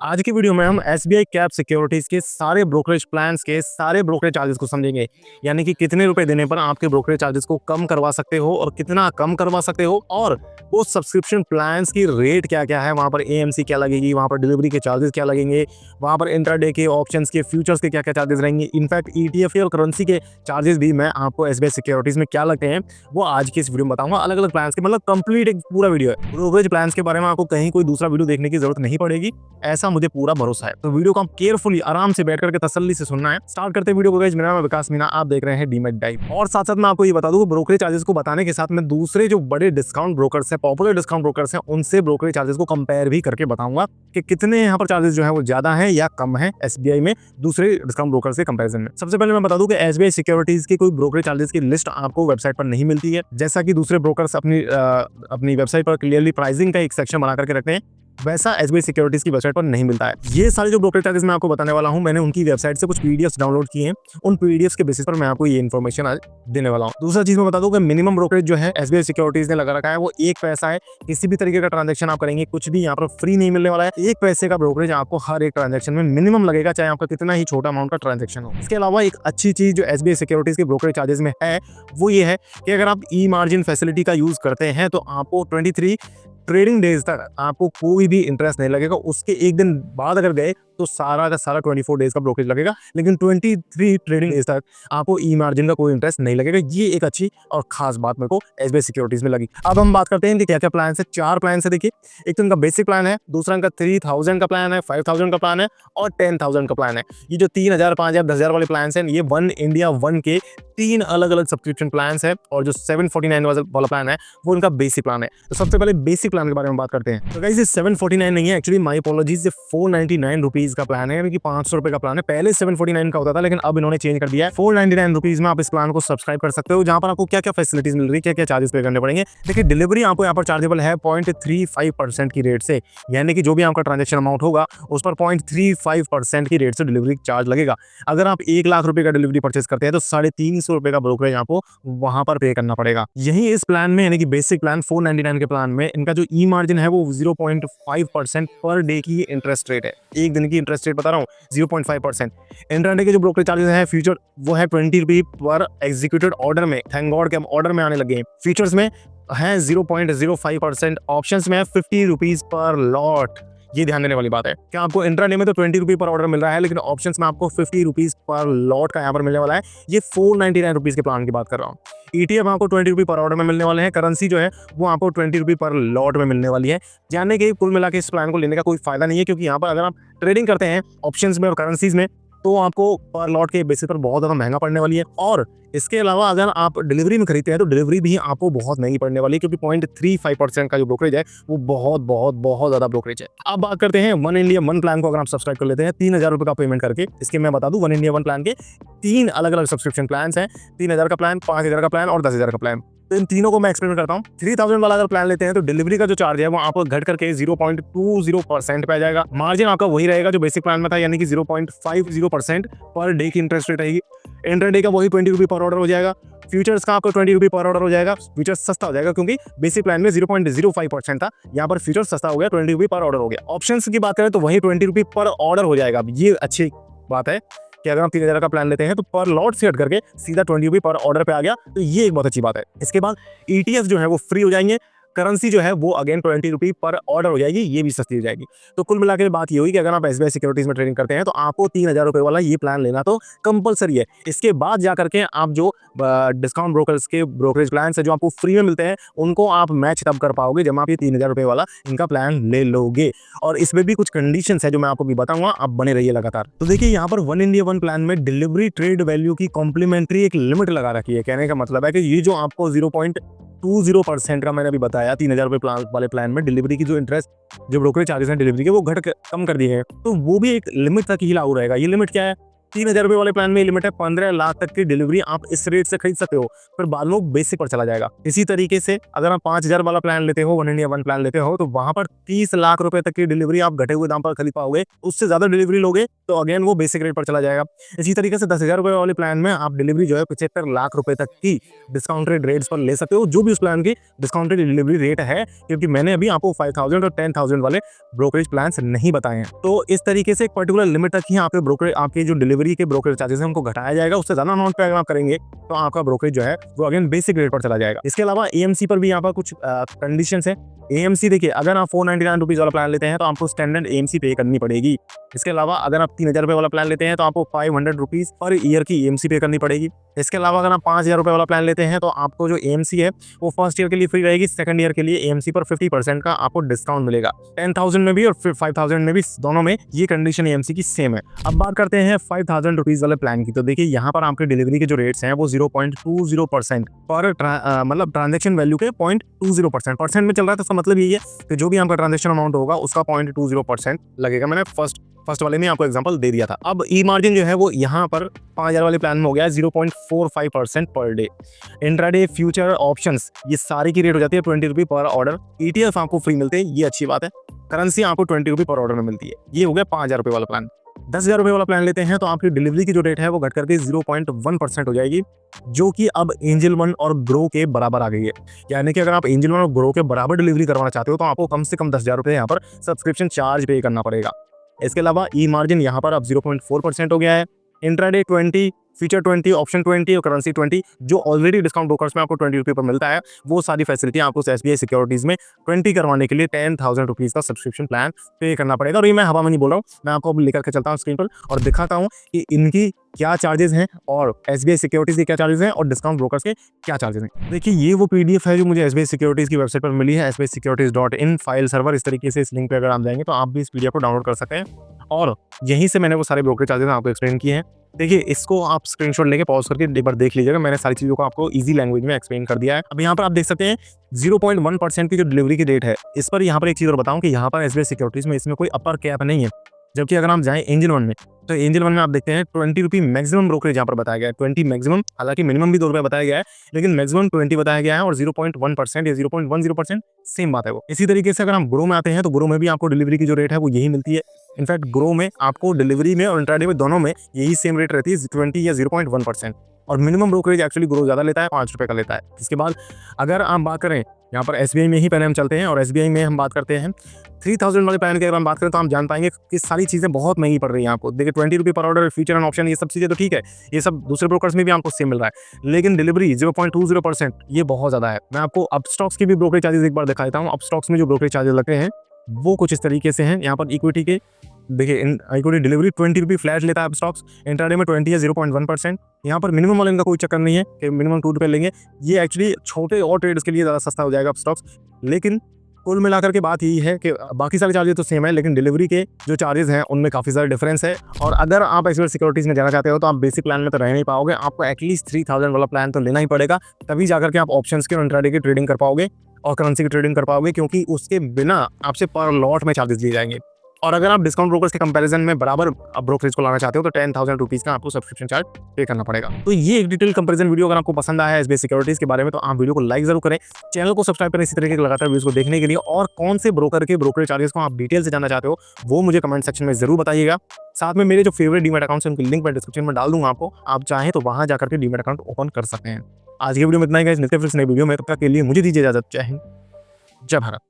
आज की वीडियो में हम एसबीआई कैप सिक्योरिटीज के सारे ब्रोकरेज प्लान्स के सारे ब्रोकरेज चार्जेस को समझेंगे। यानी कि कितने रुपए देने पर आपके ब्रोकरेज चार्जेस को कम करवा सकते हो और कितना कम करवा सकते हो, और वो सब्सक्रिप्शन प्लान्स की रेट क्या क्या है, वहां पर एएमसी क्या लगेगी, वहां पर डिलीवरी के चार्जेस क्या लगेंगे, वहां पर इंट्राडे के ऑप्शंस के फ्यूचर्स के क्या क्या चार्जेस रहेंगे, इनफैक्ट ईटीएफ और करेंसी के चार्जेस भी मैं आपको एसबीआई सिक्योरिटीज में क्या लगते हैं वो आज की इस वीडियो में बताऊंगा। अलग अलग प्लान्स के, मतलब कंप्लीट एक पूरा वीडियो है। ब्रोकरेज प्लान्स के बारे में आपको कहीं कोई दूसरा वीडियो देखने की जरूरत नहीं पड़ेगी, ऐसा मुझे पूरा भरोसा है। तो वीडियो को आप केयरफुली आराम से बैठ करके तसल्ली से सुनना है। स्टार्ट करते हैं वीडियो को। गाइस, मेरा नाम है विकास मीना, आप देख रहे हैं डीमैट डाइव। और साथ साथ मैं आपको ये बता दूं, ब्रोकरेज चार्जेस को बताने के साथ मैं दूसरे जो बड़े डिस्काउंट ब्रोकर्स हैं, पॉपुलर डिस्काउंट ब्रोकर्स हैं, उनसे ब्रोकरेज चार्जेस को कंपेयर भी करके बताऊंगा कि कितने यहाँ पर चार्जेस जो है वो ज्यादा है या कम है एसबीआई में दूसरे डिस्काउंट ब्रोकर से कंपैरिजन में। सबसे पहले मैं बता दूं कि एसबीआई सिक्योरिटीज की कोई ब्रोकरेज चार्जेस की लिस्ट आपको वेबसाइट पर नहीं मिलती है। जैसा कि दूसरे ब्रोकर्स अपनी वेबसाइट पर क्लियरली प्राइसिंग का एक सेक्शन बना करके रखते हैं, वैसा एसबीआई सिक्योरिटीज की वेबसाइट पर नहीं मिलता है। ये सारे जो ब्रोकरेज चार्जेस मैं आपको बताने वाला हूं, मैंने उनकी वेबसाइट से कुछ पीडीएफ्स डाउनलोड किए हैं। उन पीडीएफ्स के बेसिस पर मैं आपको ये इन्फॉर्मेशन आज देने वाला हूं। दूसरा चीज मैं बता दूं कि मिनिमम ब्रोकरेज जो है एसबीआई सिक्योरिटीज ने लगा रखा है वो 1 पैसा है। किसी भी तरीके का ट्रांजेक्शन आप करेंगे, कुछ भी यहाँ पर फ्री नहीं मिलने वाला है। 1 पैसे का ब्रोकरेज आपको हर एक ट्रांजेक्शन में मिनिमम लगेगा, चाहे आपका कितना ही छोटा अमाउंट का ट्रांजेक्शन हो। इसके अलावा एक अच्छी चीज जो एसबीआई सिक्योरिटीज के ब्रोकरेज चार्जेस में है वो ये है कि अगर आप ई मार्जिन फैसिलिटी का यूज करते हैं तो आपको 23 ट्रेडिंग डेज तक आपको कोई भी इंटरेस्ट नहीं लगेगा। उसके एक दिन बाद अगर गए तो सारा का सारा 24 डेज का ब्रोकरेज लगेगा, लेकिन 23 ट्रेडिंग डेज तक आपको ई मार्जिन का कोई इंटरेस्ट नहीं लगेगा। ये एक अच्छी और खास बात मेरे को एसबीआई सिक्योरिटीज में लगी। अब हम बात करते हैं कि क्या क्या प्लान है। 4 प्लान है। देखिए, एक तो इनका बेसिक प्लान है, दूसरा इनका 3000 का प्लान है, 5000 का प्लान है और 10,000 का प्लान है। ये जो 3000, 5000, 10,000 वाले प्लान है, ये वन इंडिया वन के 3 अलग अलग सब्सक्रिप्शन प्लान है। और जो 749 वाला प्लान है वो इनका बेसिक प्लान है। तो सबसे पहले बेसिक प्लान के बारे में बात करते हैं। तो गाइस, ये 749 नहीं है, एक्चुअली माय अपॉलॉजीज, ये 499 रुपीज का प्लान है, यानी कि 500 रुपए का प्लान है। पहले 749 का होता था, लेकिन अब इन्होंने चेंज कर दिया है। 499 रुपीज में आप इस प्लान को सब्सक्राइब कर सकते हो, जहां पर आपको क्या क्या फैसिलिटीज मिल रही है, क्या क्या चार्जेस पे करने पड़ेंगे। देखिए, डिलीवरी आपको यहाँ पर चार्जेबल है 0.35% की रेट से, यानी कि जो भी आपका ट्रांजेक्शन अमाउंट होगा उस पर 0.35% की रेट से डिलीवरी चार्ज लगेगा। अगर आप 1 लाख रुपए का डिलीवरी परचेस करते हैं तो 350 रुपए का ब्रोकरेज आपको वहां पर पे करना पड़ेगा। यही इस प्लान में, यानी कि बेसिक प्लान 499 के प्लान में, इनका जो ई मार्जिन है वो 0.5% पर डे की इंटरेस्ट रेट है। एक दिन की इंटरेस्ट रेट बता रहा हूँ, 0.5%। इंट्राडे के जो ब्रोकरेज चार्जेस है फ्यूचर, वो है 20 रुपये पर एग्जीक्यूटेड ऑर्डर में। थैंक गॉड के हम ऑर्डर में आने लगे हैं। फ्यूचर्स में है 0.05%, ऑप्शंस में है 50 रुपीज पर लॉट। ये ध्यान देने वाली बात है कि आपको इंट्राडे में तो 20 रुपये पर ऑर्डर मिल रहा है, लेकिन ऑप्शंस में आपको 50 रुपीज पर लॉट का यहाँ पर मिलने वाला है। ये 499 रुपीज के प्लान की बात कर रहा हूँ। ईटीएफ आपको 20 रुपये पर ऑर्डर में मिलने वाले हैं। करेंसी जो है वो आपको 20 रुपये पर लॉट में मिलने वाली है। जानने के कुल मिला के इस प्लान को लेने का कोई फायदा नहीं है, क्योंकि यहाँ पर अगर आप ट्रेडिंग करते हैं ऑप्शंस में और करेंसीज में तो आपको पर लॉट के बेसिस पर बहुत ज़्यादा महंगा पड़ने वाली है। और इसके अलावा अगर आप डिलीवरी में खरीदते हैं तो डिलीवरी भी आपको बहुत महंगी पड़ने वाली है, क्योंकि 0.35% का जो ब्रोकरेज है वो बहुत बहुत बहुत ज़्यादा ब्रोकरेज है। अब बात करते हैं वन इंडिया वन प्लान को। अगर आप सब्सक्राइब कर लेते हैं 3000 रुपये का पेमेंट करके, इसके मैं बता दूं वन इंडिया वन प्लान के 3 अलग अलग सब्सक्रिप्शन प्लान हैं। 3000 का प्लान, 5000 का प्लान और 10,000 का प्लान। तो इन तीनों को मैं एक्सप्लेन करता हूँ। 3000 वाला अगर प्लान लेते हैं तो डिलीवरी का जो चार्ज है वो आपको घट करके 0.20% पे आ जाएगा। मार्जिन आपका वही रहेगा जो बेसिक प्लान में था, यानी कि 0.50% पर डे की इंटरेस्ट रेट रहेगी। इंटरडे का वही 20 रुपये पर ऑर्डर हो जाएगा। फ्यूचर्स का आपको 20 रुपये पर ऑर्डर हो जाएगा। फ्यूचर्स सस्ता हो जाएगा, क्योंकि बेसिक प्लान में 0.05% था, यहाँ पर फ्यूचर सस्ता हो गया, 20 रुपये पर ऑर्डर हो गया। ऑप्शंस की बात करें तो वही 20 रुपये पर ऑर्डर हो जाएगा। ये अच्छी बात है कि अगर आप 3000 का प्लान लेते हैं तो पर लॉट से हट करके सीधा 20 रुपये पर ऑर्डर पे आ गया, तो ये एक बहुत अच्छी बात है। इसके बाद ईटीएफ जो है वो फ्री हो जाएंगे। करेंसी जो है वो अगेन 20 रुपये पर ऑर्डर हो जाएगी, ये भी सस्ती हो जाएगी। तो कुल मिलाकर बात ये हुई कि अगर आप एसबीआई सिक्योरिटीज में ट्रेडिंग करते हैं तो आपको 3000 रुपये वाला ये प्लान लेना तो कंपलसरी है। इसके बाद जा करके आप जो डिस्काउंट ब्रोकर्स के ब्रोकरेज प्लान है जो आपको फ्री में मिलते हैं, उनको आप मैच तब कर पाओगे जब आप ये 3000 रुपये वाला इनका प्लान ले लोगे। और इसमें भी कुछ कंडीशंस है जो मैं आपको भी बताऊंगा, आप बने रहिए लगातार। तो देखिए, यहाँ पर वन इंडिया वन प्लान में डिलीवरी ट्रेड वैल्यू की कॉम्प्लीमेंट्री एक लिमिट लगा रखी है। कहने का मतलब है कि ये जो आपको 0.20% का मैंने अभी बताया 3000 रुपये प्लान वाले प्लान में डिलीवरी की जो इंटरेस्ट जो ब्रोकरेज चार्जेस हैं डिलीवरी के वो कम कर दिए हैं, तो वो भी एक लिमिट तक ही लागू रहेगा। ये लिमिट क्या है 3000 रुपए वाले प्लान में लिमिट है 15 लाख तक की डिलीवरी आप इस रेट से खरीद सकते हो, फिर बाद में वो बेसिक पर चला जाएगा। इसी तरीके से अगर आप 5000 वाला प्लान लेते हो, वन इंडिया वन प्लान लेते हो, तो वहां पर 30 लाख रुपए तक की डिलीवरी आप घटे हुए दाम पर खरीद पाओगे। उससे ज्यादा डिलीवरी लोगे तो अगेन वो बेसिक रेट पर चला जाएगा। इसी तरीके से 10,000 रुपए वाले प्लान में आप डिलीवरी जो है 75 लाख रुपए तक की डिस्काउंटेड रेट्स पर ले सकते हो, जो भी उस प्लान की डिस्काउंटेड डिलीवरी रेट है, क्योंकि मैंने अभी आपको 5000 और 10,000 वाले ब्रोकरेज प्लान्स नहीं बताए हैं। तो इस तरीके से एक पर्टिकुलर लिमिट तक ही आपके ब्रोकरेज, आपके जो डिलीवरी के ब्रोकरेज चार्जेस हैं उनको घटाया जाएगा। उससे ज्यादा अमाउंट पे अगर आप करेंगे तो आपका ब्रोकरेज जो है वो अगेन बेसिक रेट पर चला जाएगा। इसके अलावा एएमसी पर भी यहाँ पर कुछ कंडीशंस है। एएमसी देखिए, अगर आप 499 रुपीज वाला प्लान लेते हैं तो आपको स्टैंडर्ड एएमसी पे करनी पड़ेगी। इसके अलावा अगर आप 3000 रुपए वाला प्लान लेते हैं तो आपको 500 रुपीज पर ईयर की एएमसी पे करनी पड़ेगी। इसके अलावा अगर आप 5000 रुपए वाला प्लान लेते हैं तो आपको जो एएमसी है वो फर्स्ट ईयर के लिए फ्री रहेगी, सेकंड ईयर के लिए एएमसी पर 50% का आपको डिस्काउंट मिलेगा। 10,000 में भी और फिर 5,000 में भी, दोनों में ये कंडीशन एएमसी की सेम है। अब बात करते हैं 5,000 रुपीज वाले प्लान की। तो देखिए यहाँ पर आपके डिलीवरी के जो रेट्स हैं वो 0.20% पर मतलब ट्रांजेक्शन वैल्यू के 0.20% परसेंट में चल रहा है। तो इसका मतलब यही है कि जो भी आपका ट्रांजेक्शन अमाउंट होगा उसका 0.20% लगेगा। मैंने फर्स्ट वाले में आपको एग्जांपल दे दिया था। अब ई मार्जिन जो है वो यहाँ पर 5000 वाले प्लान में हो गया है 0.45% per day. Intraday future options ये सारी की रेट हो जाती है 20 रुपये पर ऑर्डर। ईटीएफ आपको फ्री मिलते हैं, ये अच्छी बात है। करेंसी आपको 20 रुपये पर ऑर्डर में मिलती है। ये हो गया 5000 रुपये वाला प्लान। 10,000 रुपये वाला प्लान लेते हैं तो आपकी डिलीवरी की जो रेट है वो घट करके 0.1% हो जाएगी, जो कि अब एंजल वन और ग्रो के बराबर आ गई है। यानी कि अगर आप एंजल वन और ग्रो के बराबर डिलीवरी करवाना चाहते हो तो आपको कम से कम 10,000 रुपये यहाँ पर सब्सक्रिप्शन चार्ज पे करना पड़ेगा। इसके अलावा ई मार्जिन यहाँ पर अब 0.4% हो गया है। इंट्राडे 20, फीचर 20, ऑप्शन 20 और करेंसी 20, जो ऑलरेडी डिस्काउंट ब्रोकर्स में आपको 20 रुपये पर मिलता है, वो सारी फैसिलिटी आपको एसबीआई सिक्योरिटीज में 20 करवाने के लिए 10,000 रुपीज का सब्सक्रिप्शन प्लान पे करना पड़ेगा। और ये मैं हवा में नहीं बोल रहा हूँ, मैं आपको अब लेकर के चलता हूँ स्क्रीन पर और दिखाता हूँ कि इनकी क्या चार्जेस हैं और एसबीआई सिक्योरिटीज के क्या चार्जेस हैं और डिस्काउंट ब्रोकर्स के क्या चार्जेस हैं। देखिए ये वो पीडीएफ है जो मुझे एसबीआई सिक्योरिटीज की वेबसाइट पर मिली है, sbisecurities.in फाइल सर्वर। इस तरीके से इस लिंक पे अगर आप जाएंगे तो आप भी इस पीडीएफ को डाउनलोड कर सकते हैं और यहीं से मैंने वो सारे ब्रोकरेज चार्जेस आपको एक्सप्लेन किए हैं। देखिए इसको आप स्क्रीनशॉट लेके पॉज करके एक बार देख लीजिएगा, मैंने सारी चीज़ों को आपको इजी लैंग्वेज में एक्सप्लेन कर दिया है। अब यहाँ पर आप देख सकते हैं 0.1% की जो डिलीवरी की रेट है, इस पर यहाँ पर एक चीज़ और बताऊँ कि यहाँ पर एसबीआई सिक्योरिटीज में इसमें कोई अपर कैप नहीं है। जबकि अगर आप जाएं एंजल वन में तो एंजल वन में आप देखते हैं 20 रुपये मैक्सिमम ब्रोकरेज यहाँ पर बताया गया है। 20 मैक्सिमम, हालांकि मिनिमम भी 2 रुपये बताया गया है, लेकिन मैक्सिमम 20 बताया गया है और 0.1% या 0.10% सेम बात है वो। इसी तरीके से अगर हम ग्रो में आते हैं तो ग्रो में भी आपको डिलीवरी की जो रेट है वो यही मिलती है। इनफैक्ट ग्रो में आपको डिलीवरी में और इंट्राडे में दोनों में यही सेम रेट रहती है 20 या 0.1%। और मिनिमम ब्रोकरेज एक्चुअली ग्रो ज़्यादा लेता है, 5 रुपये का लेता है। इसके बाद अगर आप बात करें यहाँ पर एसबीआई में ही पहले हम चलते हैं और एसबीआई में हम बात करते हैं 3000 वाले प्लान की अगर हम बात करें तो आप जान पाएंगे कि सारी चीज़ें बहुत महंगी पड़ रही हैं आपको। देखिए 20 रुपये पर ऑर्डर, फीचर एंड ऑप्शन, ये सब चीज़ें तो ठीक है, ये सब दूसरे ब्रोकर्स में भी आपको सेम मिल रहा है, लेकिन डिलीवरी 0.20% ये बहुत ज़्यादा है। मैं आपको अपस्टॉक्स की भी ब्रोकरेज चार्जेस एक बार दिखा देता हूँ। अपस्टॉक्स में जो ब्रोकरेज चार्जेस लगते हैं वो कुछ इस तरीके से हैं। यहाँ पर इक्विटी के देखिए, इक्विटी डिलीवरी 20 रुपये फ्लैट लेता है अपस्टॉक्स, इंट्राडे में 20 या 0.1%। यहाँ पर मिनिमम वाले इनका कोई चक्कर नहीं है कि मिनिमम 2 रुपये लेंगे। ये एक्चुअली छोटे और ट्रेडर्स के लिए ज़्यादा सस्ता हो जाएगा अपस्टॉक्स, लेकिन कुल मिलाकर के बात यही है कि बाकी सारे चार्जेस तो सेम है, लेकिन डिलीवरी के जो चार्जेस हैं उनमें काफ़ी ज़्यादा डिफरेंस है। और अगर आप एसबीआई सिक्योरिटीज़ में जाना चाहते हो तो आप बेसिक प्लान में तो रह नहीं पाओगे, आपको एटलीस्ट 3000 वाला प्लान तो लेना ही पड़ेगा, तभी जाकर के आप ऑप्शंस के और इंट्राडे की ट्रेडिंग कर पाओगे और करेंसी की ट्रेडिंग कर पाओगे, क्योंकि उसके बिना आपसे पर लॉट में चार्जेस लिए जाएंगे। और अगर आप डिस्काउंट ब्रोकर्स के कंपैरिजन में बराबर ब्रोकरेज को लाना चाहते हो तो 10,000 रुपीज़ का आपको सब्सक्रिप्शन चार्ज पे करना पड़ेगा। तो ये एक डिटेल कंपैरिजन वीडियो अगर आपको पसंद आया है एसबीआई सिक्योरिटीज़ के बारे में तो आप वीडियो को लाइक जरूर करें, चैनल को सब्सक्राइब करें इसी तरीके के लगातार वीडियोस को देखने के लिए। और कौन से ब्रोकर के ब्रोकरेज चार्जेस को आप डिटेल से जानना चाहते हो वो मुझे कमेंट सेक्शन में जरूर बताइएगा। साथ में मेरे जो फेवरेट डीमैट अकाउंट्स हैं उनकी लिंक मैं डिस्क्रिप्शन में डाल दूंगा आपको, आप चाहें तो वहां जाकर के डीमैट अकाउंट ओपन कर सकते हैं। आज की वीडियो में इतना ही गाइस, मिलते हैं फिर नई वीडियो में, तब तक के लिए मुझे दीजिए इजाजत। जय हिंद, जय भारत।